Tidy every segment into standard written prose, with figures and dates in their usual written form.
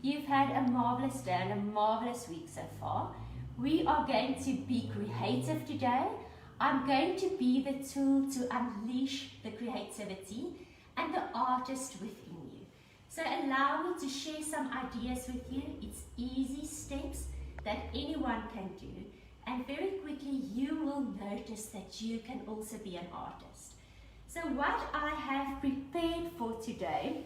you've had a marvelous day and a marvelous week so far. We are going to be creative today. I'm going to be the tool to unleash the creativity and the artist within you. So allow me to share some ideas with you. It's easy steps that anyone can do, and very quickly you will notice that you can also be an artist. So what I have prepared for today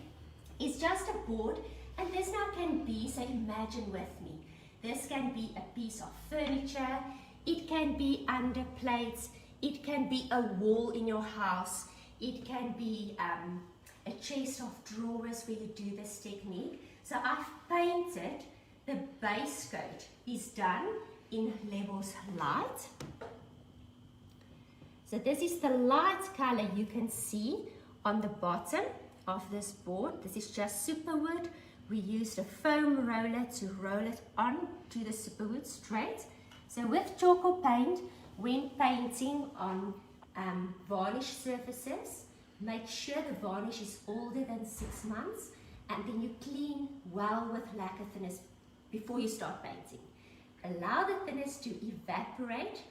is just a board, and this now can be, so imagine with me, this can be a piece of furniture, it can be under plates, it can be a wall in your house, it can be a chest of drawers where you do this technique. So I've painted, the base coat is done in levels light. So this is the light color you can see on the bottom of this board. This is just superwood. We used a foam roller to roll it on to the superwood straight. So with charcoal paint, when painting on varnish surfaces, make sure the varnish is older than 6 months, and then you clean well with lacquer thinners before you start painting. Allow the thinners to evaporate,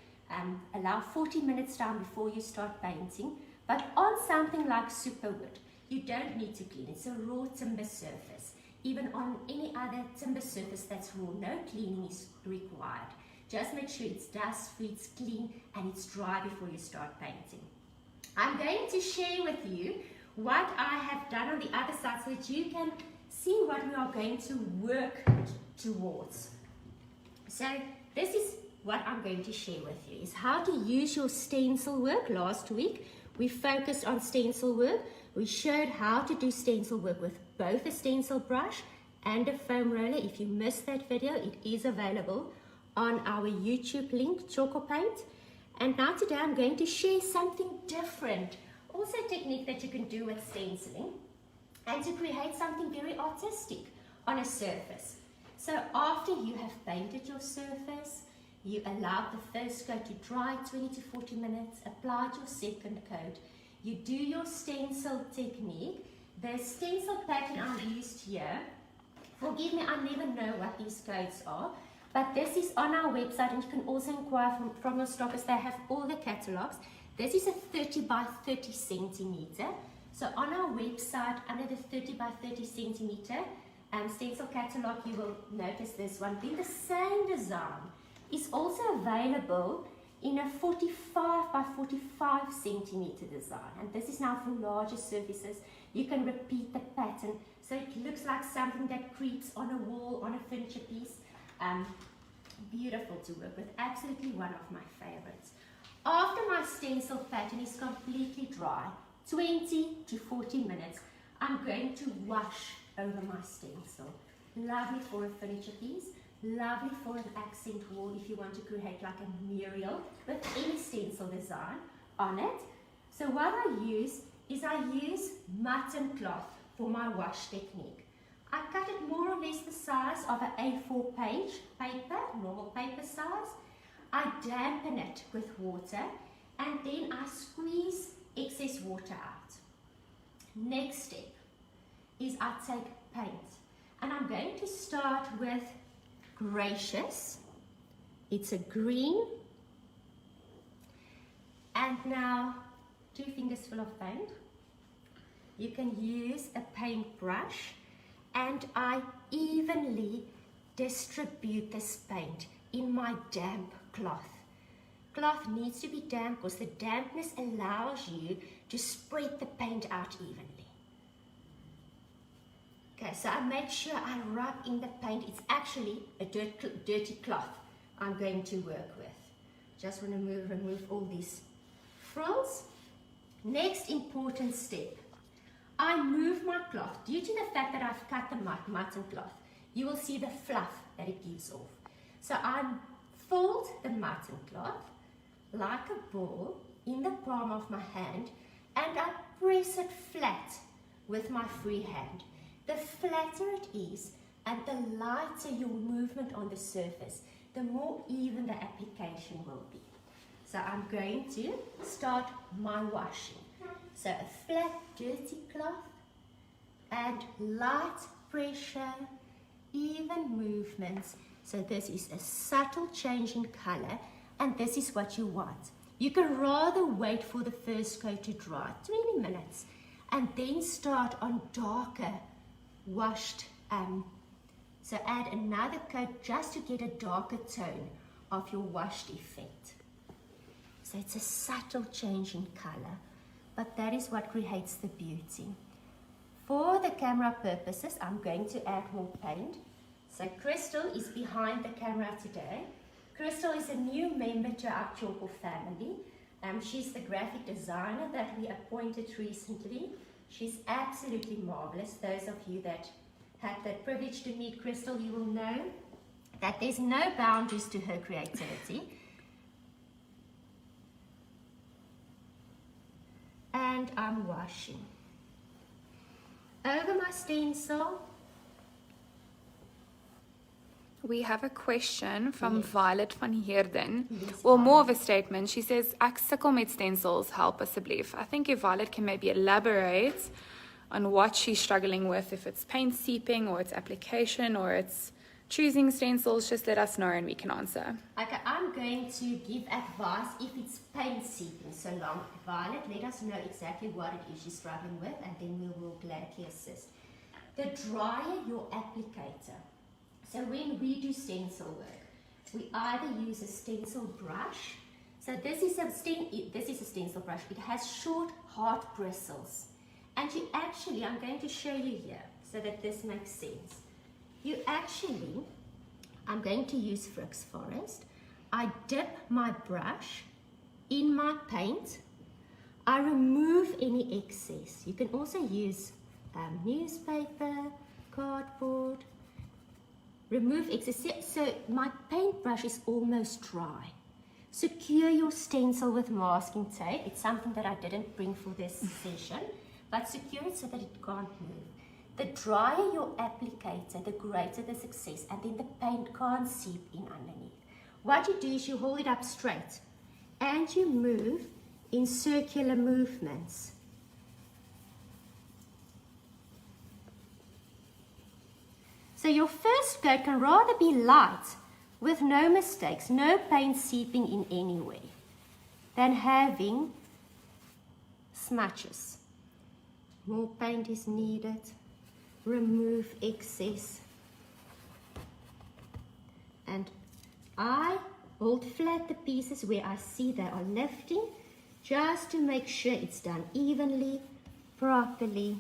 allow 40 minutes time before you start painting. But on something like superwood, you don't need to clean. It's a raw timber surface. Even on any other timber surface that's raw, no cleaning is required. Just make sure it's dust-free, it's clean, and it's dry before you start painting. I'm going to share with you what I have done on the other side so that you can see what we are going to work towards. So this is what I'm going to share with you, is how to use your stencil work. Last week we focused on stencil work. We showed how to do stencil work with both a stencil brush and a foam roller. If you missed that video, it is available on our YouTube link, Charcoal Paint. And now today I'm going to share something different, also a technique that you can do with stenciling, and to create something very artistic on a surface. So after you have painted your surface, you allowed the first coat to dry 20 to 40 minutes, applied your second coat, you do your stencil technique. The stencil pattern I used here, forgive me, I never know what these codes are, but this is on our website, and you can also inquire from your stockers. They have all the catalogs. This is a 30 by 30 centimeter. So on our website, under the 30 by 30 centimeter stencil catalog, you will notice this one. Then the same design is also available in a 45 by 45 centimeter design, and this is now for larger surfaces. You can repeat the pattern so it looks like something that creeps on a wall, on a furniture piece. Beautiful to work with, absolutely one of my favorites. After my stencil pattern is completely dry, 20 to 40 minutes, I'm going to wash over my stencil. Lovely for a furniture piece, lovely for an accent wall if you want to create like a mural with any stencil design on it. So what I use is I use mutton cloth for my wash technique. I cut it more or less the size of an A4 page paper, normal paper size. I dampen it with water, and then I squeeze excess water out. Next step is I take paint, and I'm going to start with Gracious. It's a green, and now 2 fingers full of paint. You can use a paintbrush, and I evenly distribute this paint in my damp cloth. Cloth needs to be damp because the dampness allows you to spread the paint out evenly. Okay, so I make sure I rub in the paint. It's actually a dirty cloth I'm going to work with. Just want to remove all these frills. Next important step. I move my cloth. Due to the fact that I've cut the mutton cloth, you will see the fluff that it gives off. So I fold the mutton cloth like a ball in the palm of my hand, and I press it flat with my free hand. The flatter it is, and the lighter your movement on the surface, the more even the application will be. So I'm going to start my washing. So a flat, dirty cloth and light pressure even movements. So this is a subtle change in color, and this is what you want. You can rather wait for the first coat to dry, 20 minutes, and then start on darker washed. So add another coat just to get a darker tone of your washed effect. So it's a subtle change in color, but that is what creates the beauty. For the camera purposes, I'm going to add more paint. So Crystal is behind the camera today. Crystal is a new member to our Choco family. She's the graphic designer that we appointed recently. She's absolutely marvelous. Those of you that had the privilege to meet Crystal, you will know that there's no boundaries to her creativity. And I'm washing. Over my stencil. We have a question from Yes. Violet van Heerden. Yes, Well, more of a statement. She says, ek sukkel met stencils, help asseblief. I think if Violet can maybe elaborate on what she's struggling with, if it's paint seeping or it's application or it's choosing stencils, just let us know and we can answer. Okay, I'm going to give advice if it's paint seeping. So long, Violet, let us know exactly what it is you're struggling with, and then we will gladly assist. The drier your applicator. So when we do stencil work, we either use a stencil brush. So this is a stencil brush. It has short, hard bristles. And you actually, I'm going to show you here so that this makes sense. You actually, I'm going to use Frick's Forest. I dip my brush in my paint. I remove any excess. You can also use newspaper, cardboard. Remove excess. So my paintbrush is almost dry. Secure your stencil with masking tape. It's something that I didn't bring for this session, but secure it so that it can't move. The drier your applicator, the greater the success, and then the paint can't seep in underneath. What you do is you hold it up straight and you move in circular movements. So your first coat can rather be light with no mistakes, no paint seeping in any way, than having smudges. More paint is needed. Remove excess. And I hold flat the pieces where I see they are lifting, just to make sure it's done evenly, properly,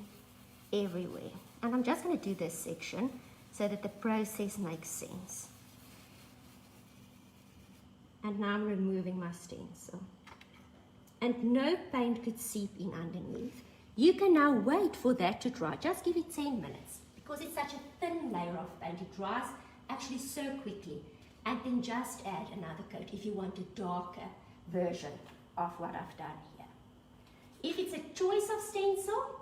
everywhere. And I'm just going to do this section so that the process makes sense. And now I'm removing my stencil. And no paint could seep in underneath. You can now wait for that to dry. Just give it 10 minutes because it's such a thin layer of paint. It dries actually so quickly. And then just add another coat if you want a darker version of what I've done here. If it's a choice of stencil,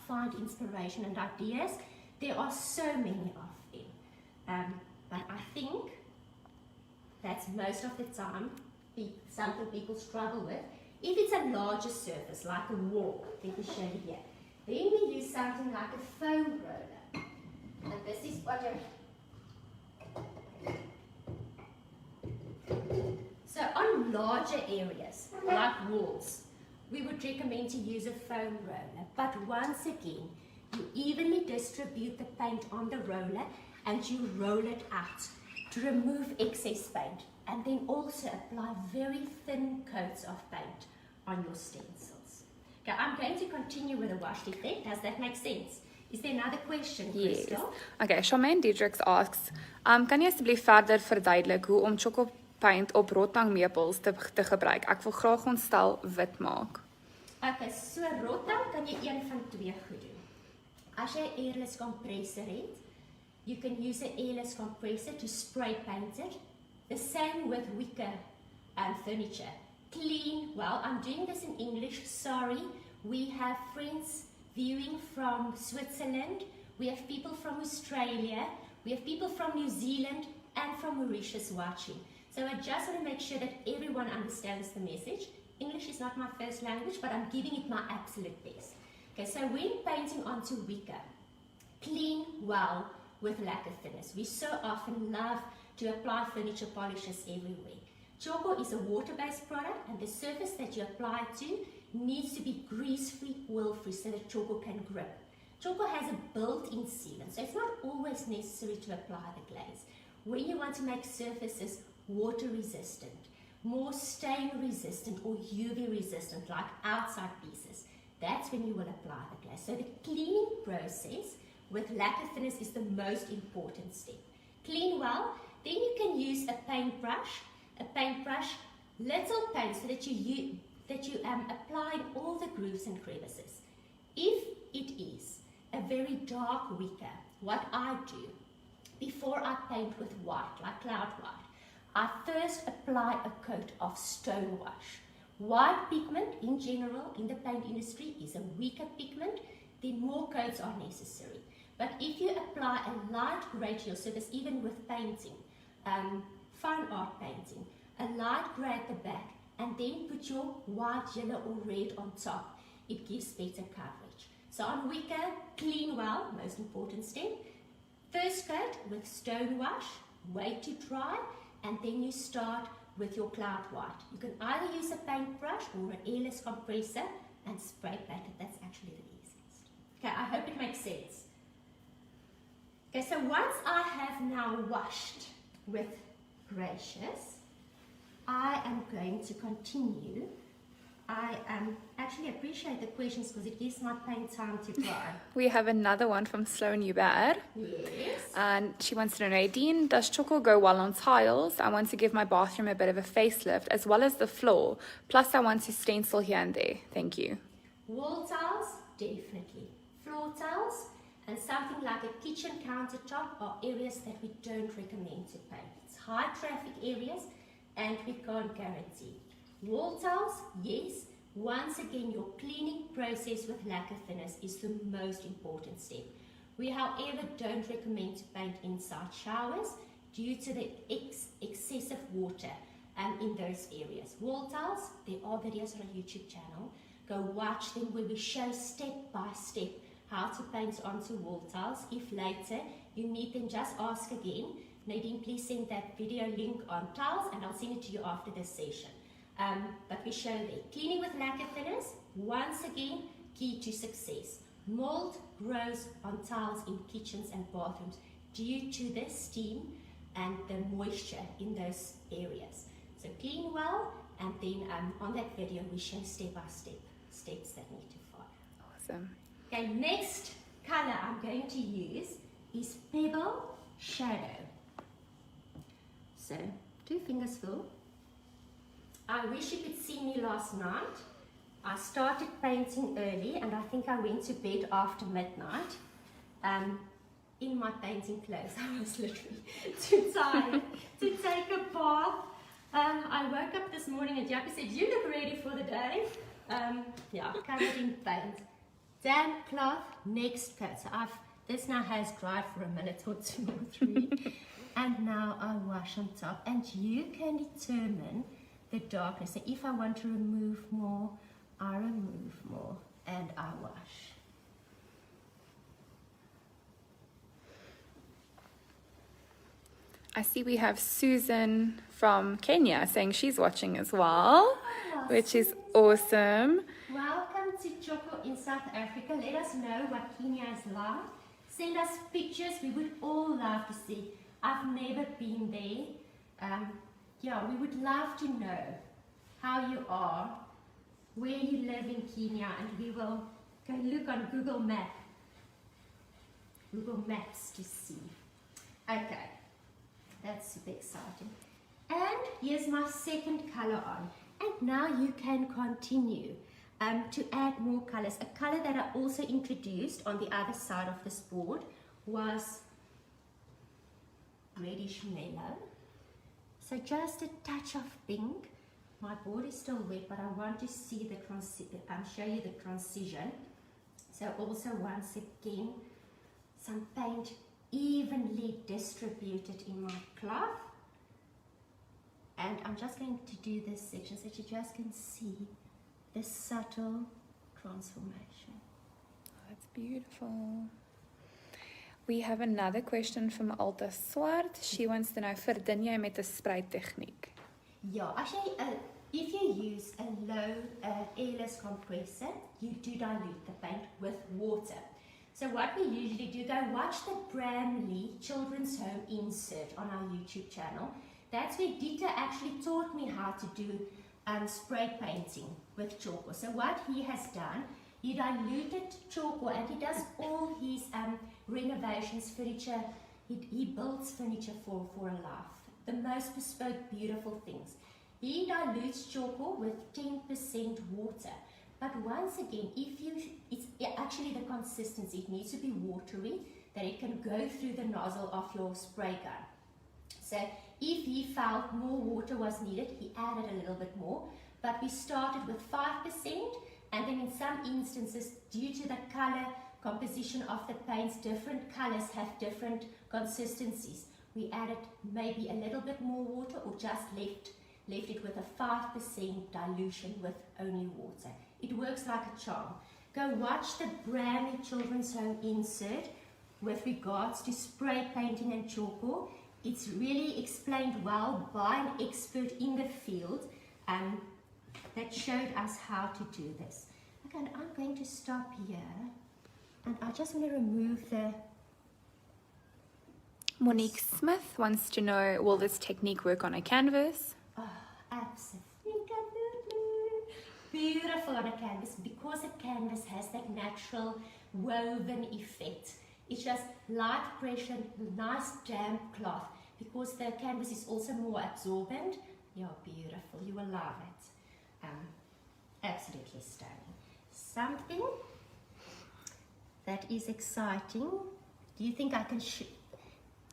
find inspiration and ideas. There are so many of them. But I think that's most of the time something people struggle with. If it's a larger surface, like a wall, let me show you here. Then we use something like a foam roller. And this is what So on larger areas, like walls, we would recommend to use a foam roller. But once again, you evenly distribute the paint on the roller and you roll it out to remove excess paint. And then also apply very thin coats of paint on your stencils. Okay, I'm going to continue with the washed effect. Does that make sense? Is there another question, Crystal? Yes. Okay, Charmaine Dietrich asks, kan jy asseblief verder verduidelik hoe om choco paint op rotang meepels te gebruik? Ek wil graag ons stel wit maak. Okay, so rotang kan jy een van twee goed doen. As jy 'n airless compressor het, you can use an airless compressor to spray paint it. The same with wicker furniture. Clean, well, I'm doing this in English, sorry. We have friends viewing from Switzerland. We have people from Australia. We have people from New Zealand and from Mauritius watching. So I just want to make sure that everyone understands the message. English is not my first language, but I'm giving it my absolute best. Okay, so when painting onto wicker, clean well with lacquer thinners. We so often love to apply furniture polishes everywhere. Chalk is a water-based product, and the surface that you apply to needs to be grease-free, oil-free, so that chalk can grip. Chalk has a built-in sealant, so it's not always necessary to apply the glaze. When you want to make surfaces water-resistant, more stain-resistant or UV-resistant, like outside pieces, that's when you will apply the glaze. So the cleaning process with lacquer thinners is the most important step. Clean well, then you can use a paintbrush, little paint, so that you apply in all the grooves and crevices. If it is a very dark wicker, what I do, before I paint with white, like cloud white, I first apply a coat of stone wash. White pigment, in general, in the paint industry, is a weaker pigment, then more coats are necessary. But if you apply a light grey to your surface, even with painting, fine art painting, a light grey at the back, and then put your white, yellow or red on top, it gives better coverage. So on wicker, clean well, most important step. First coat with stone wash, wait to dry, and then you start with your cloud white. You can either use a paintbrush or an airless compressor and spray paint it. That's actually the easiest. Okay, I hope it makes sense. Okay, so once I have now washed with Gracious, I am going to continue. I actually appreciate the questions because it gives my paint time to dry. We have another one from Slow New Bad. Yes. And she wants to know, Nadine, does chocolate go well on tiles? I want to give my bathroom a bit of a facelift as well as the floor. Plus I want to stencil here and there. Thank you. Wall tiles, definitely. Floor tiles and something like a kitchen countertop are areas that we don't recommend to paint. It's high traffic areas and we can't guarantee. Wall tiles, yes. Once again, your cleaning process with lacquer thinners is the most important step. We, however, don't recommend to paint inside showers due to the excessive water in those areas. Wall tiles, there are videos on our YouTube channel. Go watch them where we show step by step how to paint onto wall tiles. If later you need them, just ask again. Nadine, please send that video link on tiles and I'll send it to you after this session. But we show there. Cleaning with lacquer thinners, once again, key to success. Mold grows on tiles in kitchens and bathrooms due to the steam and the moisture in those areas. So clean well, and then on that video we show step by step steps that need to follow. Awesome. Okay, next color I'm going to use is Pebble Shadow. So 2 fingers full. I wish you could see me last night. I started painting early and I think I went to bed after midnight in my painting clothes. I was literally too tired to take a bath. I woke up this morning and Jackie said, "You look ready for the day." Yeah, covered in paint. Damp cloth, next coat. So this now has dried for a minute or 2 or 3. And now I wash on top. And you can determine the darkness. So if I want to remove more, I remove more and I wash. I see we have Susan from Kenya saying she's watching as well, which is awesome. Welcome to Choco in South Africa. Let us know what Kenya is like. Send us pictures. We would all love to see. I've never been there. Yeah, we would love to know how you are, where you live in Kenya, and we will go look on Google Maps to see. Okay, that's super exciting. And here's my second color on. And now you can continue to add more colors. A color that I also introduced on the other side of this board was reddish mellow. So just a touch of pink. My board is still wet, but I want to see the show you the transition. So also once again, some paint evenly distributed in my cloth. And I'm just going to do this section so that you just can see the subtle transformation. That's beautiful. We have another question from Alta Swart. She wants to know, verdien jy met 'n spreidtegniek? Yeah, actually, if you use a low airless compressor, you do dilute the paint with water. So what we usually do, go watch the Bramley Children's Home insert on our YouTube channel. That's where Dieter actually taught me how to do spray painting with charcoal. So what he has done, he diluted charcoal, and he does all his renovations, furniture. He builds furniture for a life. The most bespoke, beautiful things. He dilutes charcoal with 10% water. But once again, it's actually the consistency. It needs to be watery, that it can go through the nozzle of your spray gun. So if he felt more water was needed, he added a little bit more. But we started with 5%, and then in some instances, due to the color composition of the paints, different colors have different consistencies. We added maybe a little bit more water, or just left it with a 5% dilution with only water. It works like a charm. Go watch the Bramley Children's Home insert with regards to spray painting and charcoal. It's really explained well by an expert in the field that showed us how to do this. Okay, and I'm going to stop here, and I just want to remove the... Monique Smith wants to know, will this technique work on a canvas? Oh, absolutely. Beautiful on a canvas, because a canvas has that natural woven effect. It's just light pressure, nice damp cloth, because the canvas is also more absorbent. You're beautiful, you will love it. Absolutely stunning. Something that is exciting. Do you think I can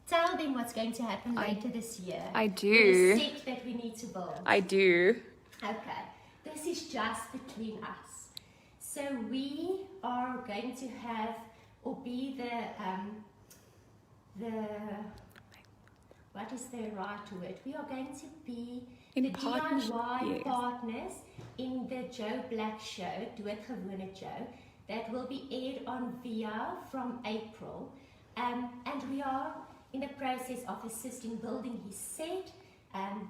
tell them what's going to happen later this year? I do. The set that we need to build. I do. Okay, this is just between us. So we are going to have, or be what is the right word? We are going to be the DIY partners in the Joe Black show, Do It Gewone Joe, that will be aired on VIA from April. And we are in the process of assisting building his set,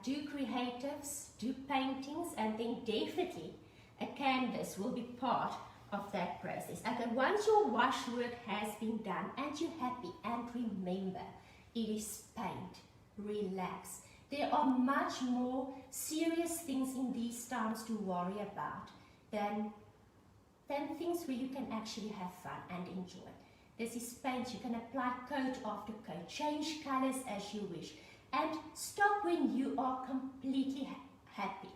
do creatives, do paintings, and then definitely a canvas will be part of that process. And once your wash work has been done and you're happy, and remember, it is paint. Relax. There are much more serious things in these times to worry about than things where you can actually have fun and enjoy. This is paint. You can apply coat after coat, change colors as you wish, and stop when you are completely happy.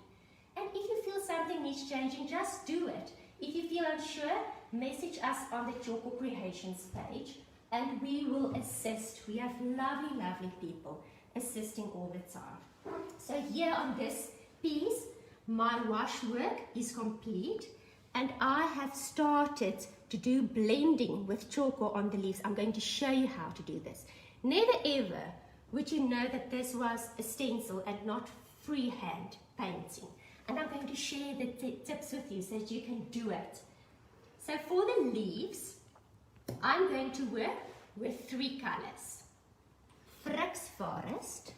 And if you feel something needs changing, just do it. If you feel unsure, message us on the Charcoal Creations page, and we will assist. We have lovely, lovely people assisting all the time. So here on this piece, my wash work is complete, and I have started to do blending with charcoal on the leaves. I'm going to show you how to do this. Never ever would you know that this was a stencil and not freehand painting. And I'm going to share the tips with you so that you can do it. So for the leaves, I'm going to work with 3 colors. Frix Forest,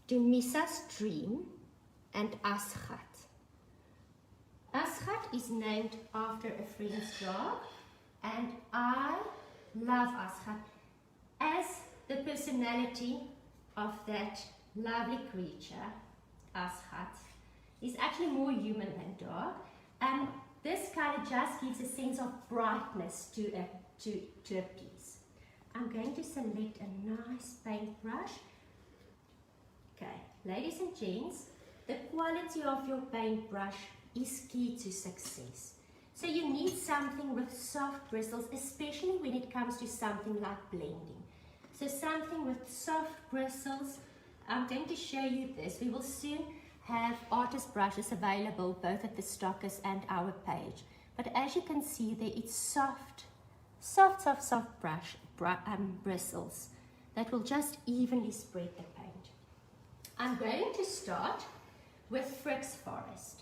Dumisa Stream, and Asgat. Asgat is named after a friend's dog, and I love Asgat as the personality of that lovely creature. Asgat is actually more human than dog, and this color just gives a sense of brightness to a piece. I'm going to select a nice paintbrush. Okay, ladies and gents, the quality of your paintbrush is key to success. So you need something with soft bristles, especially when it comes to something like blending. So something with soft bristles. I'm going to show you this. We will soon have artist brushes available both at the stockers and our page. But as you can see there, it's soft bristles that will just evenly spread the paint. I'm going to start with Frix Forest,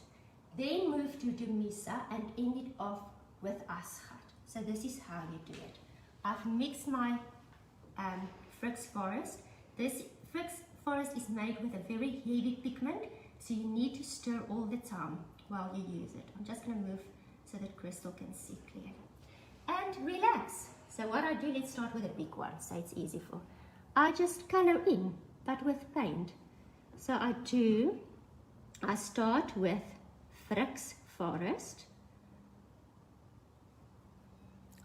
then move to Dumisa and end it off with Asgat. So this is how you do it. I've mixed my Fix Forest. This Fix Forest is made with a very heavy pigment, so you need to stir all the time while you use it. I'm just going to move so that Crystal can see clearly. And relax. So what I do, let's start with a big one, so it's easy for. I just color in, but with paint. So I start with Fix Forest.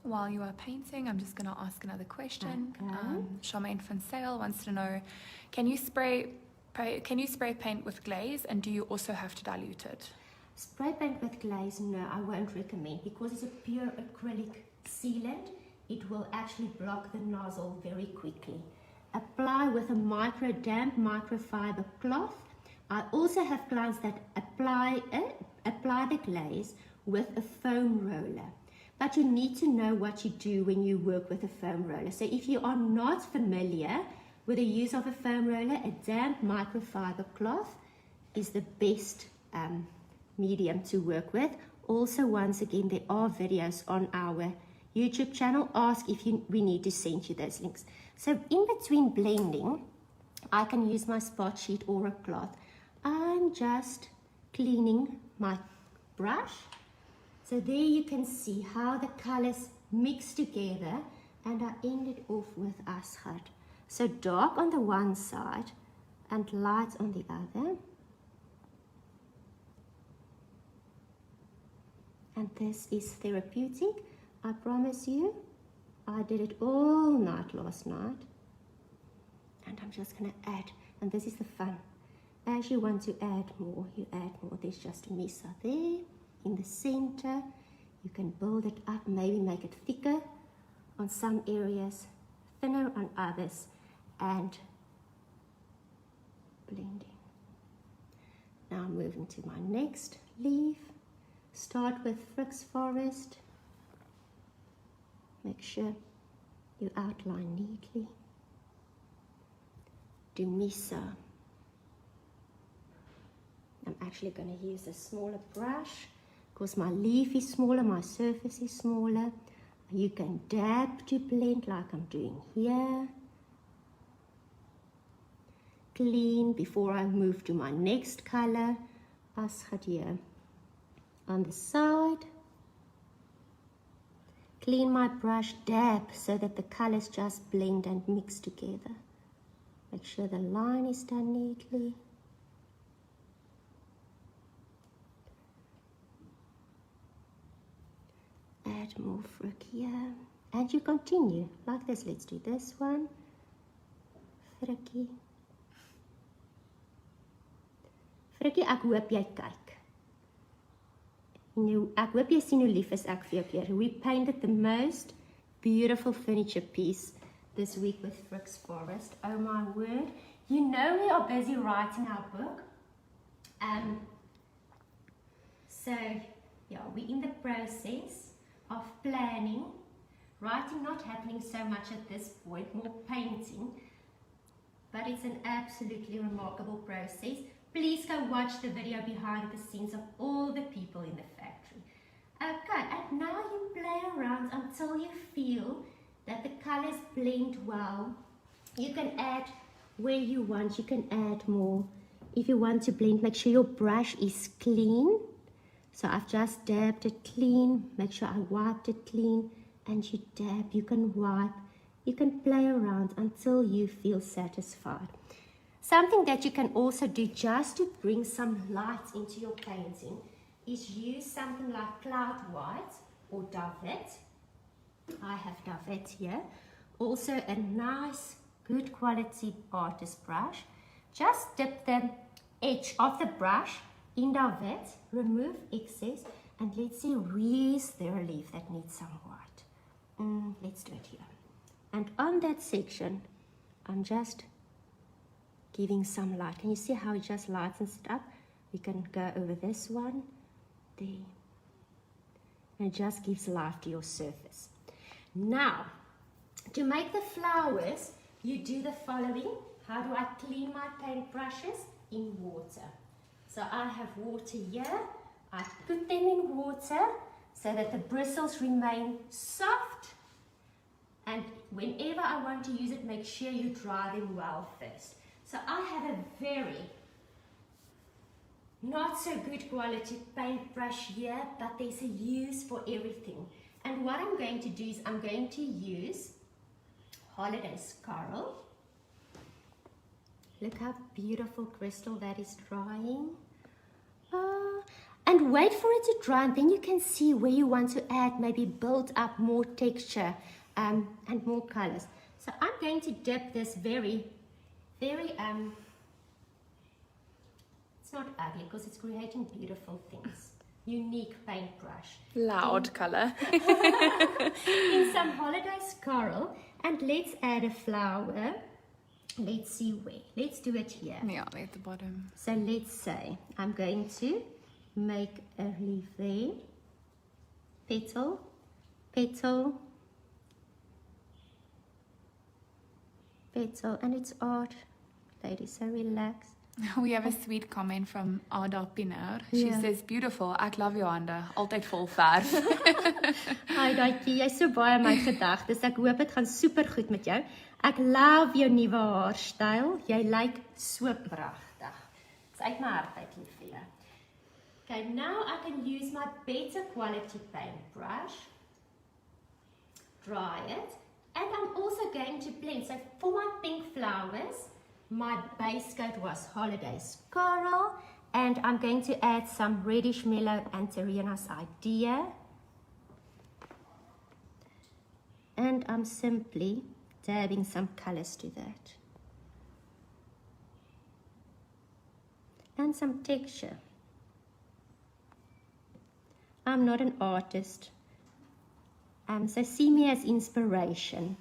While you are painting, I'm just going to ask another question. Okay. Charmaine van Sale wants to know, can you spray paint with glaze, and do you also have to dilute it? Spray paint with glaze, no, I won't recommend, because it's a pure acrylic sealant. It will actually block the nozzle very quickly. Apply with a damp microfiber cloth. I also have clients that apply the glaze with a foam roller. But you need to know what you do when you work with a foam roller. So if you are not familiar with the use of a foam roller, a damp microfiber cloth is the best medium to work with. Also, once again, there are videos on our YouTube channel. Ask if we need to send you those links. So in between blending, I can use my spot sheet or a cloth. I'm just cleaning my brush. So there you can see how the colors mix together, and I ended off with Asgard. So dark on the one side and light on the other. And this is therapeutic. I promise you, I did it all night last night. And I'm just going to add, and this is the fun. As you want to add more, you add more. There's just a mesa there. In the center, you can build it up, maybe make it thicker on some areas, thinner on others, and blending. Now I'm moving to my next leaf. Start with Fix Forest. Make sure you outline neatly. Do Mesa. I'm actually going to use a smaller brush, because my leaf is smaller, my surface is smaller. You can dab to blend like I'm doing here. Clean before I move to my next color. Asgard here on the side. Clean my brush, dab so that the colors just blend and mix together. Make sure the line is done neatly. Add more frick here, and you continue like this. Let's do this one. Frikkie, ek hoop jy kyk. Ek hoop jy sien hoe lief is ek vir jou keer. We painted the most beautiful furniture piece this week with Fix Forest. Oh my word. You know we are busy writing our book. So yeah, we're in the process of planning. Writing not happening so much at this point, more painting, but it's an absolutely remarkable process. Please go watch the video behind the scenes of all the people in the factory. Okay, and now you play around until you feel that the colors blend well. You can add where you want, you can add more. If you want to blend, make sure your brush is clean. So I've just dabbed it clean, make sure I wiped it clean, and you dab, you can wipe, you can play around until you feel satisfied. Something that you can also do just to bring some light into your painting is use something like Cloud White or Davet. I have Davet here. Also a nice, good quality artist brush. Just dip the edge of the brush in Davet, remove excess, and let's see where's the relief that needs some white. Let's do it here. And on that section, I'm just giving some light. Can you see how it just lightens it up? We can go over this one, there. And it just gives life to your surface. Now, to make the flowers, you do the following. How do I clean my paint brushes? In water. So I have water here. I put them in water so that the bristles remain soft whenever I want to use it, make sure you dry them well first. So I have a very not so good quality paintbrush here, but there's a use for everything. And what I'm going to do is I'm going to use Holiday's Coral. Look how beautiful crystal that is drying. And wait for it to dry, and then you can see where you want to add, maybe build up more texture and more colors. So I'm going to dip this very, very, it's not ugly because it's creating beautiful things. Unique paintbrush. Loud color. In some Holiday's Coral, and let's add a flower. Let's see where. Let's do it here. Yeah, at the bottom. So let's say I'm going to make a leaf there. Petal, petal, petal, and it's art, ladies, so relax. We have a sweet comment from Ada Pinaar. She says, beautiful, ek love jou hande, altyd vol verf. Hi Daitjie, jy's so baie in my gedagtes. Ek hoop dit gaan super goed met jou. Ek love jou nuwe haarstyl. Jy lyk so pragtig. Dit's uit my hart uit, lief vir jou. Okay, now I can use my better quality paintbrush. Dry it. And I'm also going to blend. So for my pink flowers, my base coat was Holiday's Coral, and I'm going to add some reddish mellow and Tarina's Idea. And I'm simply dabbing some colors to that. And some texture. I'm not an artist, so see me as inspiration.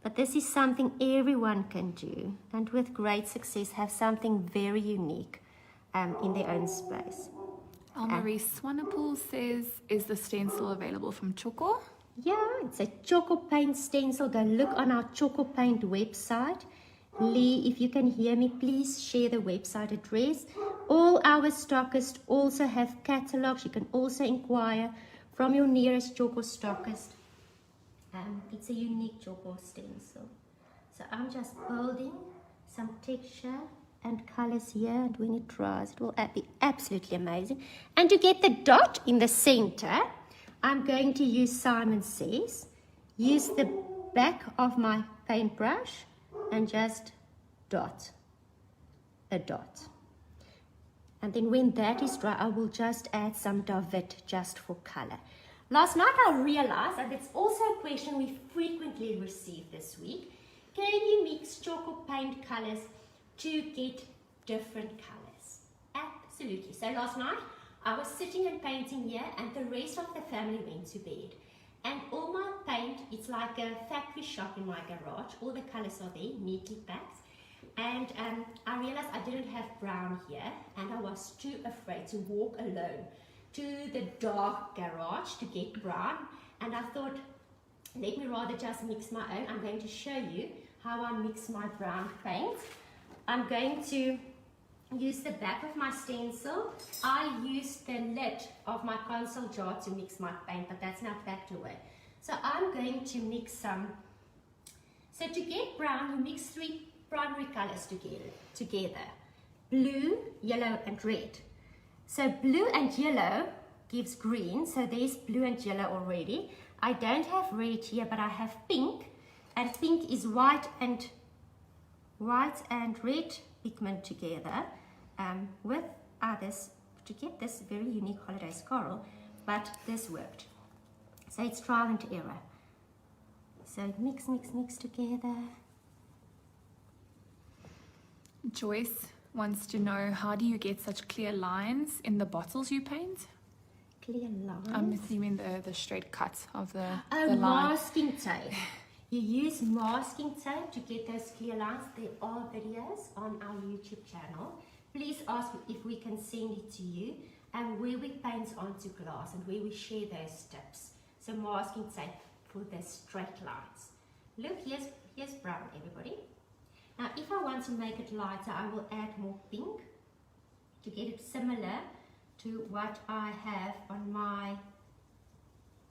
But this is something everyone can do, and with great success have something very unique in their own space. Marie Swanepoel says, is the stencil available from Choco? Yeah, it's a Choco Paint stencil. Go look on our Choco Paint website. Lee, if you can hear me, please share the website address. All our stockists also have catalogs. You can also inquire from your nearest Choco stockist. It's a unique Choco stencil. So I'm just building some texture and colors here, and when it dries, it will be absolutely amazing. And to get the dot in the center, I'm going to use Simon Says. Use the back of my paintbrush and just dot a dot. And then when that is dry, I will just add some David just for color. Last night I realized, and it's also a question we frequently receive this week, can you mix Choco Paint colors to get different colors? Absolutely. So last night I was sitting and painting here, and the rest of the family went to bed. And all my paint, it's like a factory shop in my garage. All the colors are there, neatly packed. And I realized I didn't have brown here, and I was too afraid to walk alone to the dark garage to get brown. And I thought, let me rather just mix my own. I'm going to show you how I mix my brown paint. I'm going to use the back of my stencil. I used the lid of my console jar to mix my paint, but that's now packed away. So I'm going to mix some. So to get brown, you mix 3 primary colors together. Blue, yellow, and red. So blue and yellow gives green, so there's blue and yellow already. I don't have red here, but I have pink, and pink is white and red pigment together with others to get this very unique Holiday's Coral, but this worked. So it's trial and error. So mix, mix, mix together. Joyce wants to know, how do you get such clear lines in the bottles you paint? Clear lines? I'm assuming the straight cut of the line. Masking tape. You use masking tape to get those clear lines. There are videos on our YouTube channel. Please ask if we can send it to you, and where we paint onto glass and where we share those tips. So masking tape for the straight lines. Look, here's brown, everybody. Now, if I want to make it lighter, I will add more pink to get it similar to what I have on my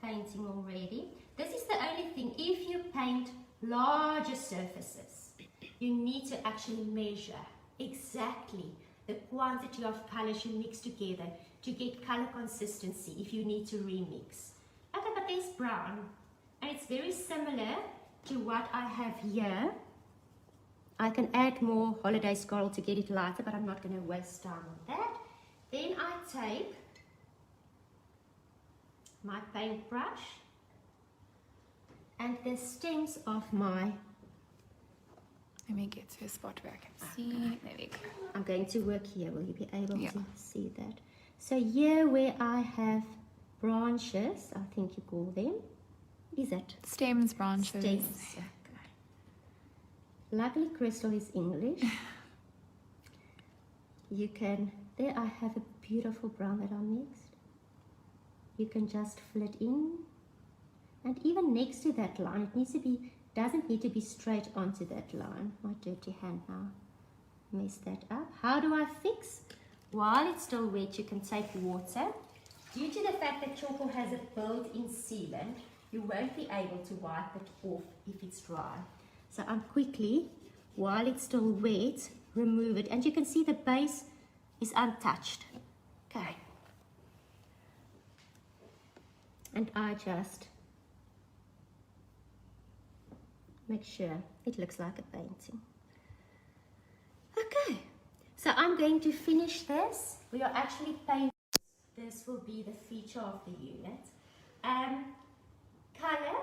painting already. This is the only thing. If you paint larger surfaces, you need to actually measure exactly the quantity of colors you mix together to get color consistency if you need to remix. Okay, but there's brown, and it's very similar to what I have here. I can add more holiday scarlet to get it lighter, but I'm not going to waste time on that. Then I take my paintbrush and the stems of my... Let me get to a spot where I can see. There we go. I'm going to work here. Will you be able Yeah. to see that? So here where I have branches, I think you call them, is it? Stems, branches. Stems. Okay. Luckily Crystal is English. You can, there I have a beautiful brown that I mixed. You can just fill it in. And even next to that line, it needs to be, doesn't need to be straight onto that line. My dirty hand now messed that up. How do I fix? While it's still wet, you can take water. Due to the fact that charcoal has a built-in sealant, you won't be able to wipe it off if it's dry. So I'm quickly, while it's still wet, remove it. And you can see the base is untouched. Okay. And I just make sure it looks like a painting. Okay. So I'm going to finish this. We are actually painting. This will be the feature of the unit. Color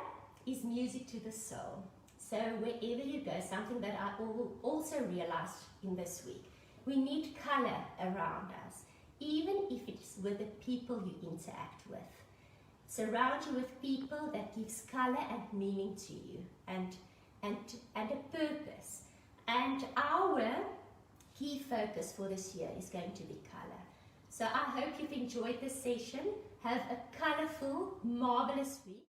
is music to the soul. So wherever you go, something that I also realized in this week, we need color around us, even if it's with the people you interact with. Surround you with people that gives color and meaning to you, and a purpose. And our key focus for this year is going to be color. So I hope you've enjoyed this session. Have a colorful, marvelous week.